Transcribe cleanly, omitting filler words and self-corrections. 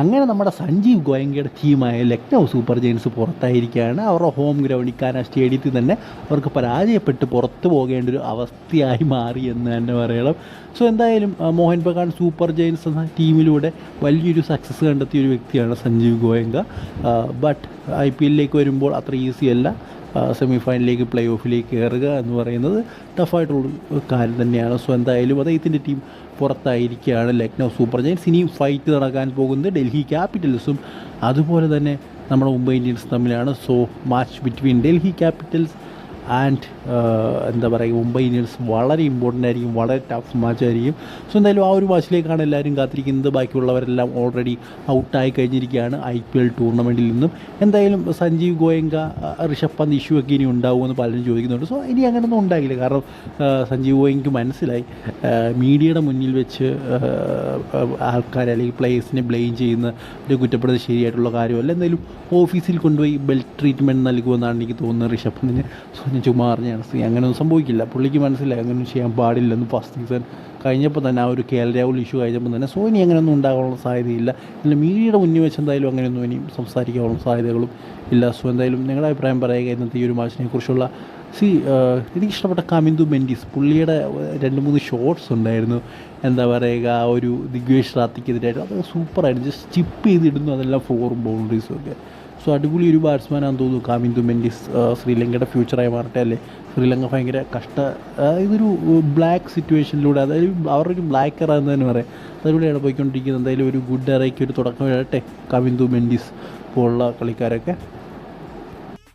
അങ്ങനെ നമ്മുടെ സഞ്ജീവ് ഗോയങ്കയുടെ ടീമായ ലക്നൗ സൂപ്പർ ജയൻസ് പുറത്തായിരിക്കുകയാണ്. അവരുടെ ഹോം ഗ്രൗണ്ടിൽ കാന സ്റ്റേഡിയത്തിൽ തന്നെ അവർക്ക് പരാജയപ്പെട്ട് പുറത്തു പോകേണ്ട ഒരു അവസ്ഥയായി മാറി എന്ന് തന്നെ പറയണം. സോ എന്തായാലും മോഹൻ ബഗാൻ സൂപ്പർ ജയൻസ് എന്ന ടീമിലൂടെ വലിയൊരു സക്സസ് കണ്ടെത്തിയ ഒരു വ്യക്തിയാണ് സഞ്ജീവ് ഗോയങ്ക. ബട്ട് IPL വരുമ്പോൾ അത്ര ഈസി അല്ല. സെമി ഫൈനലിലേക്ക് പ്ലേ ഓഫിലേക്ക് കയറുക എന്ന് പറയുന്നത് ടഫായിട്ടുള്ളൊരു കാര്യം തന്നെയാണ്. സോ എന്തായാലും അദ്ദേഹത്തിൻ്റെ ടീം പുറത്തായിരിക്കുകയാണ് ലക്നൗ സൂപ്പർ ജയൻസ്. ഇനിയും ഫൈറ്റ് നടക്കാൻ പോകുന്നത് ഡൽഹി ക്യാപിറ്റൽസും അതുപോലെ തന്നെ നമ്മുടെ മുംബൈ ഇന്ത്യൻസ് തമ്മിലാണ്. So much between Delhi Capitals and എന്താ പറയുക മുംബൈ ഇന്ത്യൻസ് വളരെ ഇമ്പോർട്ടൻ്റ് ആയിരിക്കും, വളരെ ടഫ് മാച്ചായിരിക്കും. സോ എന്തായാലും ആ ഒരു മാച്ചിലേക്കാണ് എല്ലാവരും കാത്തിരിക്കുന്നത്. ബാക്കിയുള്ളവരെല്ലാം ഓൾറെഡി ഔട്ടായി കഴിഞ്ഞിരിക്കുകയാണ് IPL ടൂർണമെൻറ്റിൽ നിന്നും. എന്തായാലും സഞ്ജീവ് ഗോയങ്ക, ഋഷഭ് പന്ത് ഇഷ്യൂ ഒക്കെ ഇനി ഉണ്ടാവുമെന്ന് പലരും ചോദിക്കുന്നുണ്ട്. സോ ഇനി അങ്ങനെയൊന്നും ഉണ്ടാകില്ല. കാരണം സഞ്ജീവ് ഗോയങ്കയ്ക്ക് മനസ്സിലായി മീഡിയയുടെ മുന്നിൽ വെച്ച് ആൾക്കാർ അല്ലെങ്കിൽ പ്ലേയേഴ്സിനെ ബ്ലെയിം ചെയ്യുന്ന ഒരു കുറ്റപ്പെടുന്നത് ശരിയായിട്ടുള്ള കാര്യമല്ല. എന്തായാലും ഓഫീസിൽ കൊണ്ടുപോയി ബെൽറ്റ് ട്രീറ്റ്മെൻറ്റ് നൽകുമെന്നാണ് എനിക്ക് തോന്നുന്നത് ഋഷഭ് പന്തിന്. സോ ഞാൻ ചുമ്മാ അറിഞ്ഞാണ്, അങ്ങനെയൊന്നും സംഭവിക്കില്ല. പുള്ളിക്ക് മനസ്സിലായി അങ്ങനെയൊന്നും ചെയ്യാൻ പാടില്ലെന്ന് ഫസ്റ്റ് സീസൺ കഴിഞ്ഞപ്പോൾ തന്നെ ആ ഒരു KL രാഹുൽ ഇഷ്യൂ കഴിഞ്ഞപ്പോൾ തന്നെ. സോ ഇനി അങ്ങനെയൊന്നും ഉണ്ടാകാനുള്ള സാധ്യതയില്ല. പിന്നെ മീഡിയയുടെ മുന്നിൽ വെച്ച് എന്തായാലും അങ്ങനെയൊന്നും ഇനിയും സംസാരിക്കാനുള്ള സാധ്യതകളും ഇല്ല. സോ എന്തായാലും നിങ്ങളുടെ അഭിപ്രായം പറയുക ഇന്നത്തെ ഈ ഒരു മാച്ചിനെ കുറിച്ചുള്ള. എനിക്കിഷ്ടപ്പെട്ട കമിന്ദു മെൻഡിസ്, പുള്ളിയുടെ 2-3 ഷോട്ട്സ് ഉണ്ടായിരുന്നു. എന്താ പറയുക ആ ഒരു ദിഗ്വേഷ് റാത്തിക്കെതിരായിട്ട് അത് സൂപ്പറായിരുന്നു. ജസ്റ്റ് ചിപ്പ് ചെയ്തിടുന്നു, അതെല്ലാം 4 ബൗണ്ടറീസും ഒക്കെ. സോ അടിപൊളി ഒരു ബാറ്റ്സ്മാനാണെന്ന് തോന്നുന്നു കമിന്ദു മെൻഡിസ്. ശ്രീലങ്കയുടെ ഫ്യൂച്ചറായി മാറട്ടെ അല്ലേ. ശ്രീലങ്ക ഭയങ്കര ഇതൊരു ബ്ലാക്ക് സിറ്റുവേഷനിലൂടെ, അതായത് അവരുടെ ഒരു ബ്ലാക്ക് എറ എന്ന് തന്നെ പറയാം, അതിലൂടെയാണ് പോയിക്കൊണ്ടിരിക്കുന്നത്. എന്തായാലും ഒരു ഗുഡ് എറയ്ക്ക് ഒരു തുടക്കം വരട്ടെ കമിന്ദു മെൻഡിസ് പോലുള്ള കളിക്കാരൊക്കെ.